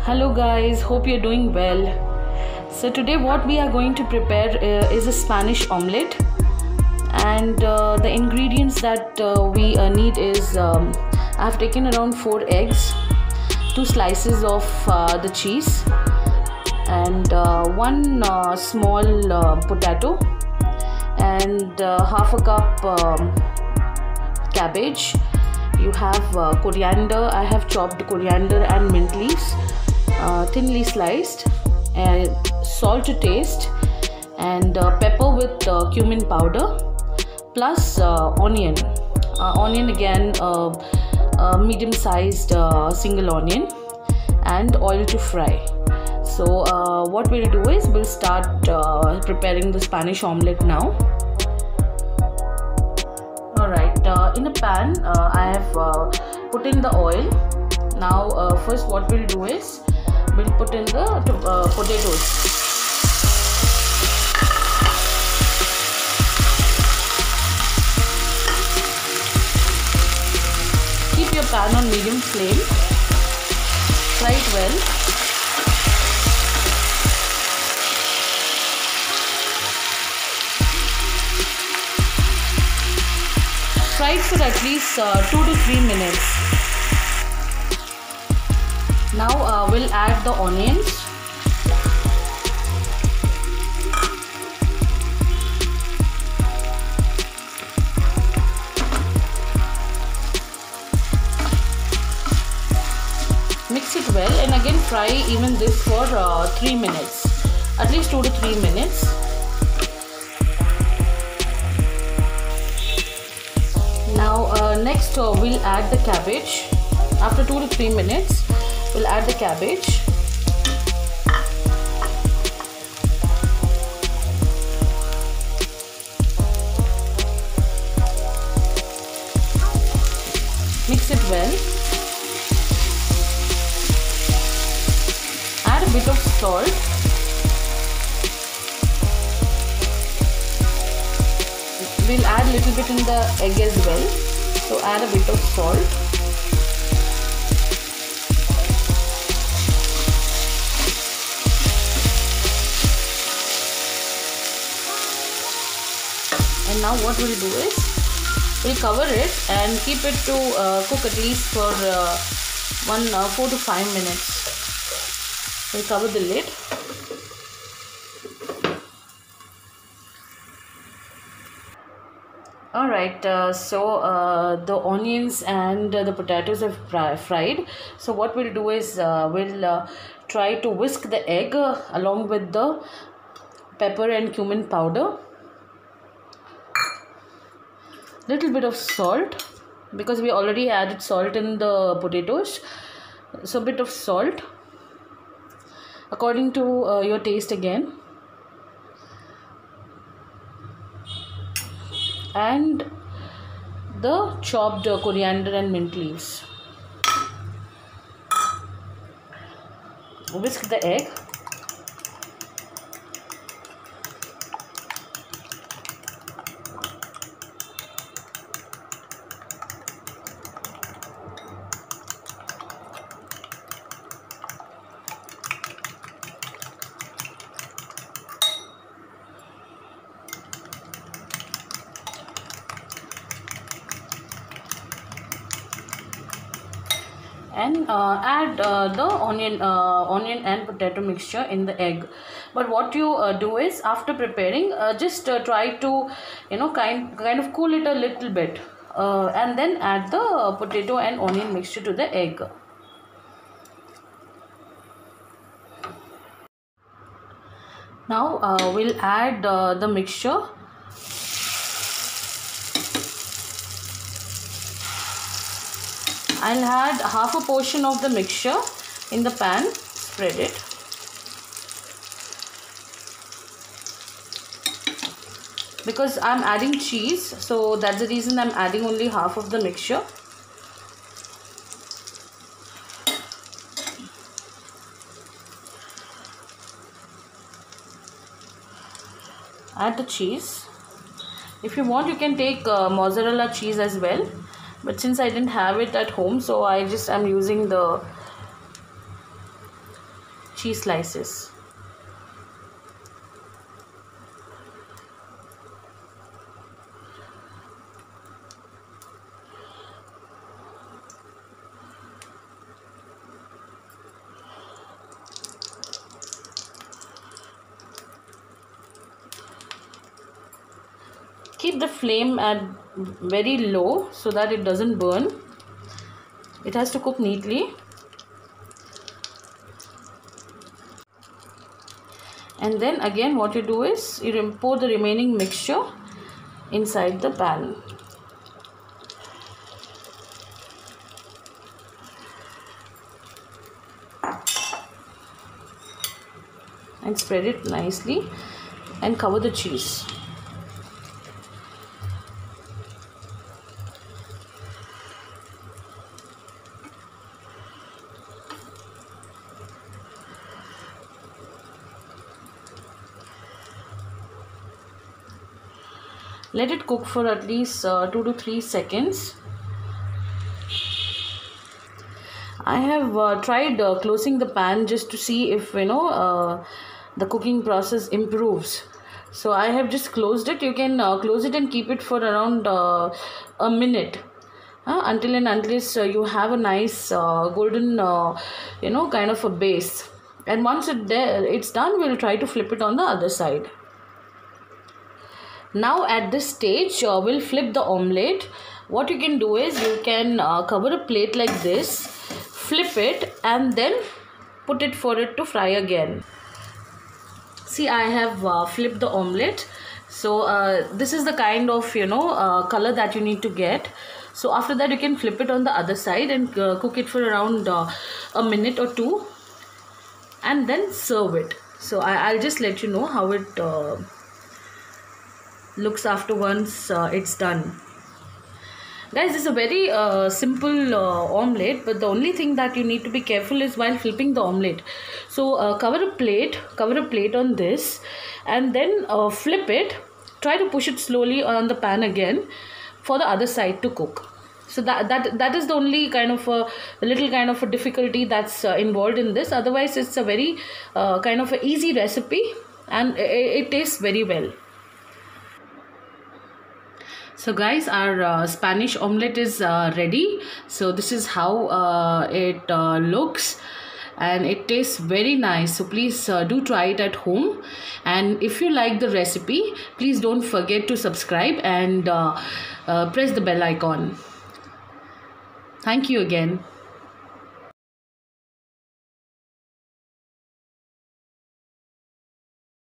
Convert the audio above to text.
Hello guys, hope you're doing well. So today what we are going to prepare is a Spanish omelette, and the ingredients that we need is I have taken around 4 eggs, 2 slices of the cheese, and 1 small potato, and half a cup cabbage. You have coriander. I have chopped coriander and mint leaves, thinly sliced, and salt to taste, and pepper with cumin powder, plus onion. Onion again, medium sized single onion, and oil to fry. So what we'll do is we'll start preparing the Spanish omelette now. Alright, in a pan I have put in the oil. Now first what we'll do is we'll put in the potatoes. Keep your pan on medium flame. Fry it well. Fry it for at least 2 to 3 minutes. Now we'll add the onions. Mix it well, and again fry even this for 3 minutes, at least 2 to 3 minutes. Now next we'll add the cabbage. After 2 to 3 minutes we'll add the cabbage. Mix it well. Add a bit of salt. We'll add a little bit in the egg as well, so add a bit of salt. And now what we'll do is we'll cover it and keep it to cook at least for 4 to 5 minutes. We'll cover the lid. Alright, so the onions and the potatoes have fried. So what we'll do is we'll try to whisk the egg along with the pepper and cumin powder. Little bit of salt, because we already added salt in the potatoes. So a bit of salt according to your taste again. And the chopped coriander and mint leaves. Whisk the egg. And add the onion and potato mixture in the egg. But what you do is, after preparing, just try to kind of cool it a little bit, and then add the potato and onion mixture to the egg. Now we'll add the mixture. I'll add half a portion of the mixture in the pan. Spread it. Because I'm adding cheese, so that's the reason I'm adding only half of the mixture. Add the cheese. If you want, you can take mozzarella cheese as well. But since I didn't have it at home, so I'm using the cheese slices. Keep the flame at very low so that it doesn't burn. It has to cook neatly. And then again what you do is you pour the remaining mixture inside the pan. And spread it nicely and cover the cheese. Let it cook for at least 2 to 3 seconds. I have tried closing the pan just to see if the cooking process improves. So I have just closed it. You can close it and keep it for around a minute until and unless you have a nice golden kind of a base. And once it's done, we'll try to flip it on the other side. Now at this stage we'll flip the omelette. What you can do is you can cover a plate like this, flip it, and then put it for it to fry again. See, I have flipped the omelette. So this is the kind of color that you need to get. So after that you can flip it on the other side and cook it for around a minute or two and then serve it. So I'll just let you know how it looks after once it's done. Guys, this is a very simple omelette, but the only thing that you need to be careful is while flipping the omelette. So cover a plate on this and then flip it. Try to push it slowly on the pan again for the other side to cook. So that is the only kind of a little kind of a difficulty that's involved in this. Otherwise it's a very kind of an easy recipe and it tastes very well. So guys, our Spanish omelette is ready. So this is how it looks and it tastes very nice. So please do try it at home, and if you like the recipe, please don't forget to subscribe and press the bell icon. Thank you again.